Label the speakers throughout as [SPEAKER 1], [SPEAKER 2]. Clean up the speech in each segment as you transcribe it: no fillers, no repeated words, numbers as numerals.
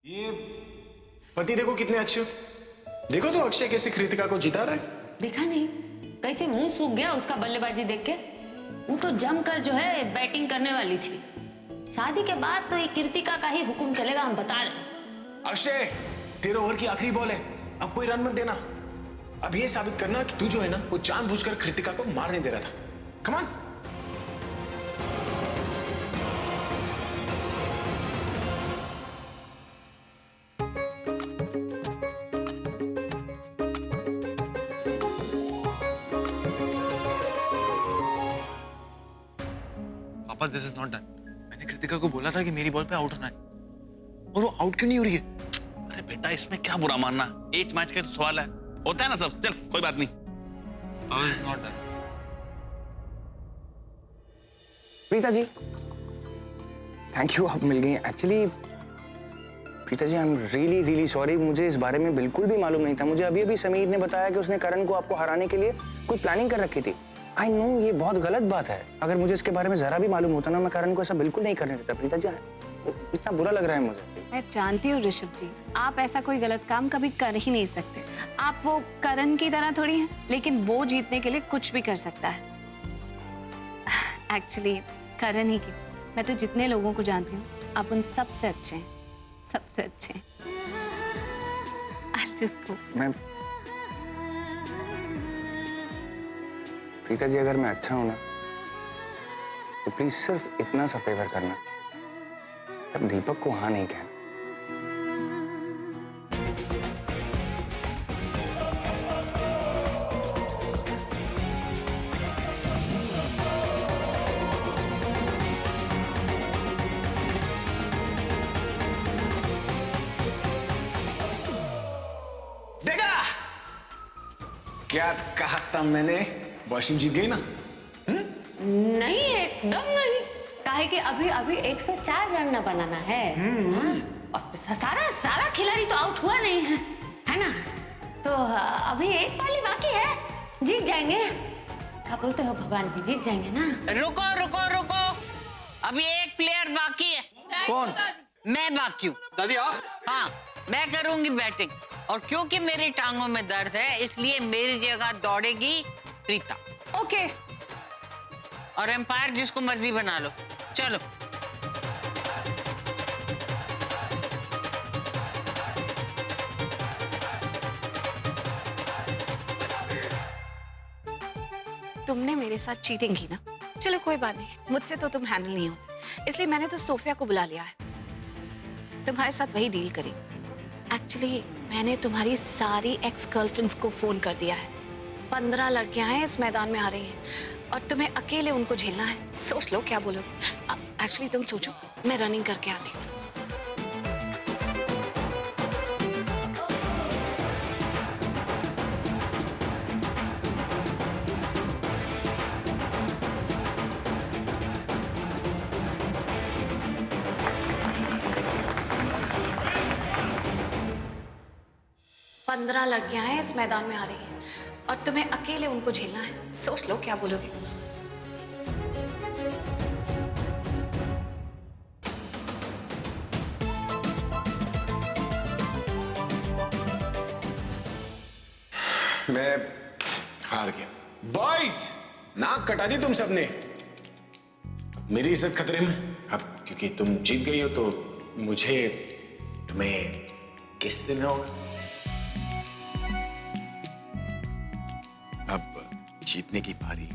[SPEAKER 1] ये पति देखो कितने अच्छे होते। देखो तो अक्षय कैसे कृतिका को जिता रहा है।
[SPEAKER 2] देखा नहीं कैसे मुंह सूख गया उसका बल्लेबाजी देख के। वो तो जमकर जो है बैटिंग करने वाली थी। शादी के बाद तो ये कृतिका का ही हुक्म चलेगा, हम बता रहे।
[SPEAKER 1] अक्षय, तेरे ओवर की आखिरी बॉल है, अब कोई रन मत देना। अब ये साबित करना कि तू जो है ना वो जानबूझकर कृतिका को मारने दे रहा था। Come on.
[SPEAKER 3] पापा दिस इज नॉट डन। मैंने कृतिका को बोला था कि मेरी बॉल पे आउट होना है और वो आउट क्यों नहीं हो रही है? अरे बेटा इसमें क्या बुरा मानना, एक मैच का तो सवाल है, होता है ना सब। चल कोई बात नहीं। This is not done.
[SPEAKER 4] Preeta ji, thank you, आप मिल गई। Actually Preeta ji, I am really really sorry, मुझे इस बारे में बिल्कुल भी मालूम नहीं था। मुझे अभी अभी समीर ने बताया कि उसने करण को आपको हराने के लिए कोई प्लानिंग कर रखी थी। आई नो ये बहुत गलत बात है। अगर मुझे इसके बारे में जरा भी मालूम होता ना, मैं करण को ऐसा बिल्कुल नहीं करने देता। प्रीता जी, इतना बुरा लग रहा है मुझे।
[SPEAKER 5] मैं जानती हूँ ऋषभ जी, आप ऐसा कोई गलत काम कभी कर ही नहीं सकते। आप वो करण की तरह थोड़ी हैं, लेकिन वो जीतने के लिए कुछ भी कर सकता है। एक्चुअली करण ही की, मैं तो जितने लोगों को जानती हूँ आप उन सबसे अच्छे हैं, सबसे अच्छे हैं।
[SPEAKER 4] मैं प्रीता जी, अगर मैं अच्छा हूं ना तो प्लीज सिर्फ इतना सा फेवर करना, अब दीपक को हाँ नहीं कहना।
[SPEAKER 1] देखा क्या कहा था मैंने? वॉशिंग जीत गई ना?
[SPEAKER 2] नहीं एकदम नहीं। काहे कि अभी अभी 104 रन न बनाना है। हाँ? और सारा खिलाड़ी तो आउट हुआ नहीं है ना? तो अभी एक पाली बाकी है, जीत जाएंगे। क्या बोलते हो भगवान जी, जीत जाएंगे ना?
[SPEAKER 6] रुको रुको रुको, अभी एक प्लेयर बाकी है।
[SPEAKER 4] कौन?
[SPEAKER 6] मैं बाकी हूँ।
[SPEAKER 4] दादी आप?
[SPEAKER 6] हाँ, मैं करूंगी बैटिंग, और क्योंकि मेरी टांगों में दर्द है इसलिए मेरी जगह दौड़ेगी प्रीता।
[SPEAKER 5] ओके।
[SPEAKER 6] और एम्पायर जिसको मर्जी बना लो, चलो।
[SPEAKER 5] तुमने मेरे साथ चीटिंग की ना, चलो कोई बात नहीं, मुझसे तो तुम हैंडल नहीं होते, इसलिए मैंने तो सोफिया को बुला लिया है। तुम्हारे साथ वही डील करी। एक्चुअली मैंने तुम्हारी सारी एक्स गर्लफ्रेंड्स को फोन कर दिया है। 15 लड़कियां हैं इस मैदान में आ रही हैं और तुम्हें अकेले उनको झेलना है। सोच लो क्या बोलोगे। एक्चुअली तुम सोचो, मैं रनिंग करके आती हूँ। पंद्रह लड़कियां हैं इस मैदान में आ रही हैं और तुम्हें अकेले उनको झेलना है। सोच लो क्या बोलोगे।
[SPEAKER 1] मैं हार गया। बॉयज, नाक कटा दी तुम सबने। मेरी इज्जत खतरे में। अब क्योंकि तुम जीत गई हो तो मुझे तुम्हें किस दिन होगा। अब जीतने की बारी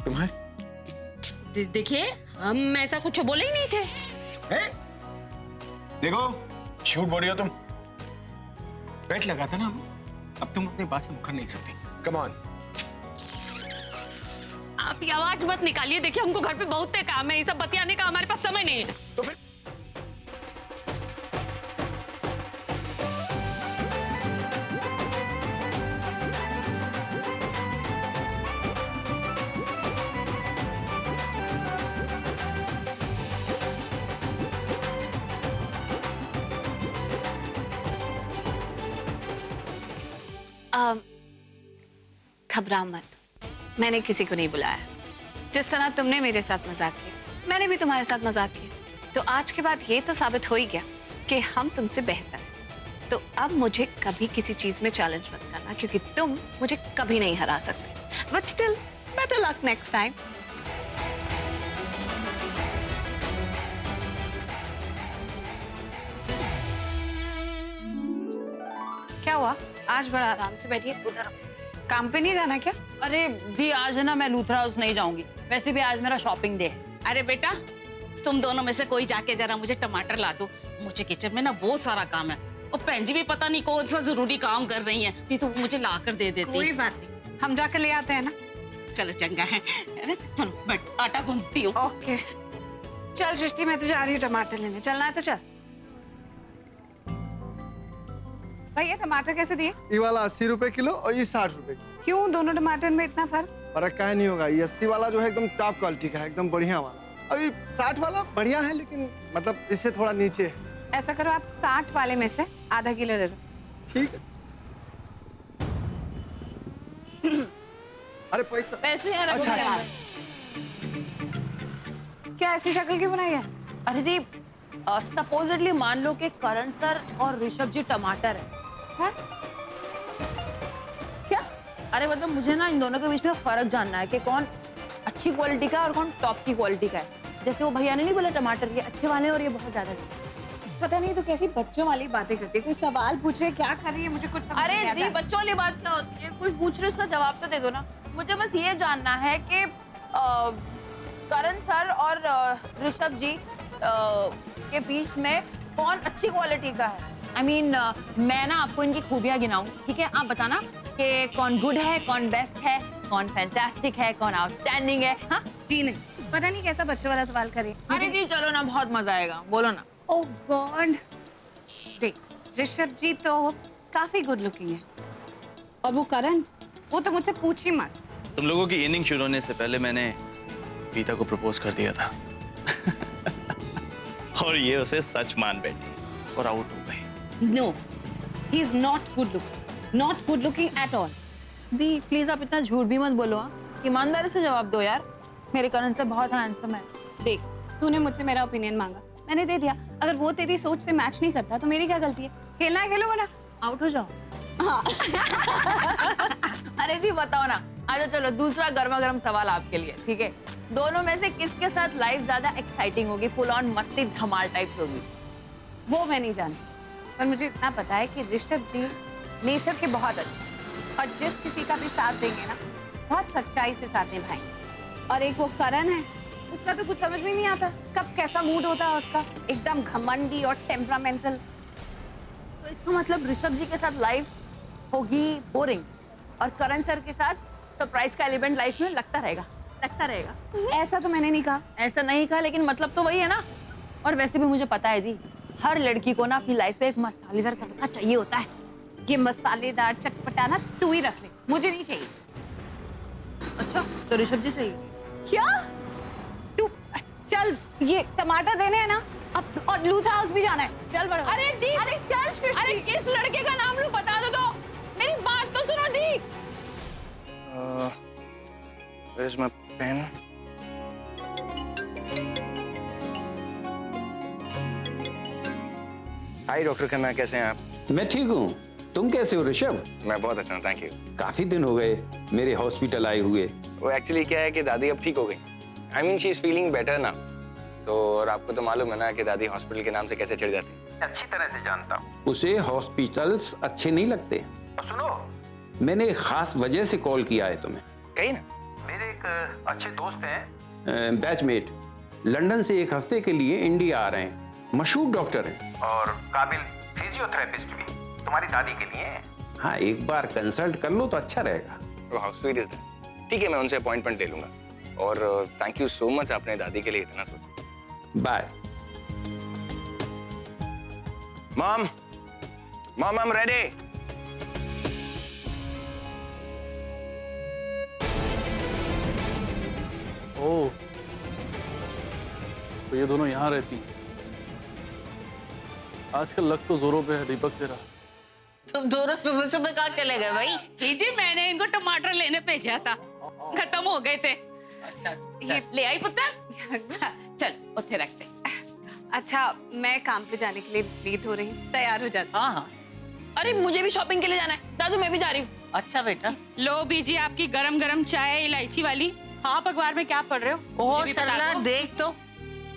[SPEAKER 1] तुम्हारी।
[SPEAKER 2] देखिए हम ऐसा कुछ बोले ही नहीं थे।
[SPEAKER 1] देखो झूठ बोल रही हो तुम। बैट लगा था ना, अब तुम अपनी बात से मुकर नहीं सकती। Come on.
[SPEAKER 2] आप ये आवाज मत निकालिए। देखिए हमको घर पे बहुत काम है, ये सब बतियाने का हमारे पास समय नहीं है।
[SPEAKER 1] तो फिर
[SPEAKER 5] घबरा मत, मैंने किसी को नहीं बुलाया। जिस तरह तुमने मेरे साथ मजाक किया, मैंने भी तुम्हारे साथ मजाक किया। तो आज के बाद ये तो साबित हो ही गया कि हम तुमसे बेहतर हैं। तो अब मुझे कभी किसी चीज में चैलेंज मत करना, क्योंकि तुम मुझे कभी नहीं हरा सकते। But still better luck next time. क्या हुआ? आज बड़ा आराम से बैठिए। उधर काम पे नहीं जाना क्या?
[SPEAKER 7] अरे दी, आज है ना मैं लूथरा हाउस नहीं जाऊंगी। वैसे भी आज मेरा शॉपिंग डे है।
[SPEAKER 8] अरे बेटा, तुम दोनों में से कोई जाके जरा मुझे टमाटर ला दो। मुझे किचन में ना बहुत सारा काम है और भैन जी भी पता नहीं कौन सा जरूरी काम कर रही हैं। नहीं तो मुझे ला कर दे देती।
[SPEAKER 5] कोई बात नहीं, हम जाकर ले आते हैं ना।
[SPEAKER 8] चलो चंगा है। अरे चलो बट आटा गूंथती हूँ।
[SPEAKER 5] ओके चल सृष्टि, मैं तो जा रही हूँ टमाटर लेने। चलना है तो चल। भैया टमाटर कैसे दिए?
[SPEAKER 9] ये वाला 80 रुपए किलो और ये 60 रुपए किलो।
[SPEAKER 5] क्यों दोनों टमाटर में इतना फर्क?
[SPEAKER 9] फर्क काहे नहीं होगा? ये 80 वाला जो है एकदम टॉप क्वालिटी का है, एकदम बढ़िया वाला। अभी 60 वाला बढ़िया है, लेकिन मतलब इससे थोड़ा नीचे है।
[SPEAKER 5] ऐसा करो, आप 60 वाले में से आधा किलो दे दो।
[SPEAKER 9] ठीक है। अरे पैसा
[SPEAKER 7] पैसे यार
[SPEAKER 9] अच्छा, अच्छा।
[SPEAKER 5] क्या ऐसी शक्ल क्यों बनाई है?
[SPEAKER 7] अरे दी, सपोजिटली मान लो कि करण सर और ऋषभ जी टमाटर है? क्या? अरे मतलब मुझे ना इन दोनों के बीच में फर्क जानना है कि कौन अच्छी क्वालिटी का है और कौन टॉप की क्वालिटी का है। जैसे वो भैया ने नहीं बोला टमाटर ये अच्छे वाले और ये बहुत ज्यादा अच्छे।
[SPEAKER 5] पता नहीं तो कैसी बच्चों वाली बातें करती है। कोई सवाल पूछ रहे, क्या कर रही है, मुझे कुछ समझ नहीं
[SPEAKER 7] अरे
[SPEAKER 5] आता।
[SPEAKER 7] दी, बच्चों वाली बात क्या होती है? कुछ पूछ रहे उसका जवाब तो दे दो ना। मुझे बस ये जानना है कि करण सर और ऋषभ जी के बीच में कौन अच्छी क्वालिटी का है। I mean, मैं ना आपको इनकी खूबियां गिनाऊंगी, ठीक है? आप बताना कि कौन गुड है, कौन बेस्ट है, कौन फैंटास्टिक है, कौन आउटस्टैंडिंग है। हाँ
[SPEAKER 5] जी नहीं, पता नहीं कैसा बच्चों वाला सवाल करे।
[SPEAKER 7] अरे जी चलो ना, बहुत मजा आएगा, बोलो ना।
[SPEAKER 5] ओह गॉड, देख ऋषभ जी तो काफी गुड लुकिंग है, और वो करण, वो तो मुझसे पूछ ही मत।
[SPEAKER 3] तुम लोगों की इनिंग शुरू होने से पहले मैंने प्रीता को प्रपोज कर दिया था। और ये उसे सच मान बैठी और आउट हो गई।
[SPEAKER 5] No, he is not good looking at all.
[SPEAKER 7] दी प्लीज आप इतना झूठ भी मत बोलो। हाँ, ईमानदारी से जवाब दो यार। मेरे करण से बहुत हैंडसम है।
[SPEAKER 5] देख, तूने मुझसे मेरा ओपिनियन मांगा, मैंने दे दिया। अगर वो तेरी सोच से मैच नहीं करता तो मेरी क्या गलती है? खेलना है खेलो, वरना
[SPEAKER 7] आउट हो जाओ।
[SPEAKER 5] हाँ।
[SPEAKER 7] अरे जी बताओ ना। अच्छा चलो, दूसरा गर्मा गर्म सवाल आपके लिए, ठीक है? दोनों में से किसके साथ लाइफ ज्यादा एक्साइटिंग होगी, फुल ऑन मस्ती धमाल टाइप्स होगी?
[SPEAKER 5] वो मैं नहीं जानती, पर मुझे इतना पता है कि ऋषभ जी नेचर के बहुत अच्छे, और जिस किसी का भी साथ देंगे ना, बहुत सच्चाई से साथ निभाएंगे। और एक वो करण है, उसका तो कुछ समझ में नहीं आता, कब कैसा मूड होता है उसका, एकदम घमंडी और टेम्परामेंटल।
[SPEAKER 7] तो इसका मतलब ऋषभ जी के साथ लाइफ होगी बोरिंग, और करण सर के साथ सरप्राइज का एलिमेंट लाइफ में लगता रहेगा।
[SPEAKER 5] ऐसा तो मैंने नहीं कहा।
[SPEAKER 7] ऐसा नहीं कहा, लेकिन मतलब तो वही है ना। और वैसे भी मुझे पता है दी, हर लड़की को ना अपनी लाइफ में एक मसालेदार तड़का चाहिए होता है।
[SPEAKER 5] ये मसालेदार चटपटा ना तू ही रख ले, मुझे नहीं चाहिए।
[SPEAKER 7] अच्छा तो ऋषभ जी चाहिए?
[SPEAKER 5] क्या? तू चल, ये टमाटर देने हैं ना अब, और लूथरा हाउस भी जाना है। चल बड़ो।
[SPEAKER 7] अरे दी,
[SPEAKER 5] अरे चल सृष्टि।
[SPEAKER 7] अरे किस लड़के का नाम लूं बता दो तो। मेरी बात तो सुनो दी।
[SPEAKER 4] Where's my pen? Hi doctor Khanna, कैसे हैं आप?
[SPEAKER 10] मैं ठीक हूँ, तुम कैसे हो ऋषभ?
[SPEAKER 4] मैं बहुत अच्छा हूँ, थैंक यू।
[SPEAKER 10] काफी दिन हो गए मेरे हॉस्पिटल आए हुए।
[SPEAKER 4] वो एक्चुअली क्या है कि दादी अब ठीक हो गई। I mean she is feeling better ना। तो और आपको तो मालूम है ना कि दादी हॉस्पिटल के नाम से कैसे चिढ़ जाती है।
[SPEAKER 10] अच्छी तरह से जानता हूँ। उसे हॉस्पिटल्स अच्छे नहीं लगते। और सुनो, मैंने एक खास वजह से कॉल किया है तुम्हें।
[SPEAKER 4] कहीं ना,
[SPEAKER 10] मेरे एक अच्छे दोस्त हैं, बैचमेट, लंदन से एक हफ्ते के लिए इंडिया आ रहे हैं। मशहूर डॉक्टर हैं और काबिल फिजियोथेरेपिस्ट भी, तुम्हारी दादी के लिए। हाँ, एक बार कंसल्ट कर लो तो अच्छा रहेगा।
[SPEAKER 4] How sweet is that. ठीक है, मैं उनसे अपॉइंटमेंट ले लूंगा। और थैंक यू सो मच, आपने दादी के लिए इतना सोचा।
[SPEAKER 10] Bye.
[SPEAKER 4] Mom, mom, I am ready.
[SPEAKER 9] Oh, तो ये दोनों यहाँ रहती हैं। आजकल लग तो जोरों पे है दीपक तेरा।
[SPEAKER 6] तुम दोनों सुबह सुबह कहाँ चले गए भाई?
[SPEAKER 8] जी मैंने इनको टमाटर लेने भेजा था, खत्म हो गए थे।
[SPEAKER 6] अच्छा,
[SPEAKER 8] ये ले आई पुत्र। चल उत्थे रखते।
[SPEAKER 5] अच्छा, मैं काम पे जाने के लिए लेट हो रही हूँ, तैयार हो जाती हूँ।
[SPEAKER 6] हाँ हाँ।
[SPEAKER 7] अरे मुझे भी शॉपिंग के लिए जाना है दादू, मैं भी जा रही हूँ।
[SPEAKER 6] अच्छा बेटा।
[SPEAKER 8] लो बीजी आपकी गरम गरम चाय इलायची वाली। आप अखबार में क्या पढ़ रहे हो?
[SPEAKER 6] ओह
[SPEAKER 8] मुझे भी बता
[SPEAKER 6] सरला
[SPEAKER 8] दो।
[SPEAKER 6] देख तो,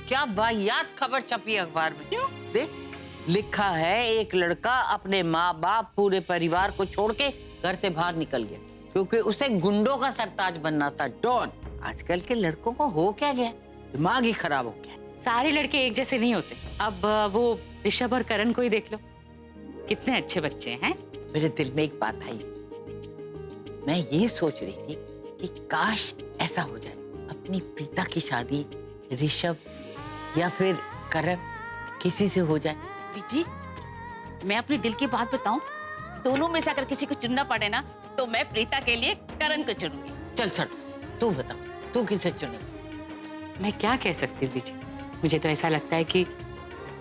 [SPEAKER 6] क्या वाहियात खबर छपी अखबार में।
[SPEAKER 8] क्यों?
[SPEAKER 6] देख, लिखा है एक लड़का अपने माँ बाप पूरे परिवार को छोड़ के घर से बाहर निकल गया क्योंकि उसे गुंडों का सरताज बनना था, डॉन। आजकल के लड़कों को हो क्या गया, दिमाग ही खराब हो गया।
[SPEAKER 8] सारे लड़के एक जैसे नहीं होते। अब वो ऋषभ और करण को ही देख लो, कितने अच्छे बच्चे हैं।
[SPEAKER 6] मेरे दिल में एक बात आई, मैं ये सोच रही थी कि काश ऐसा हो जाए, अपनी प्रीता की शादी ऋषभ या फिर करण किसी से हो जाए।
[SPEAKER 8] बीजी, मैं अपने दिल की बात बताऊं, दोनों में से अगर किसी को चुनना पड़े ना तो मैं प्रीता के लिए करण को चुनूंगी।
[SPEAKER 6] चल चल, तू बता, तू किसे चुनेगी?
[SPEAKER 8] मैं क्या कह सकती हूँ बीजी, मुझे तो ऐसा लगता है कि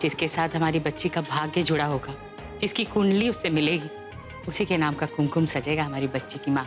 [SPEAKER 8] जिसके साथ हमारी बच्ची का भाग्य जुड़ा होगा, जिसकी कुंडली उससे मिलेगी, उसी के नाम का कुमकुम सजेगा हमारी बच्ची की माँ।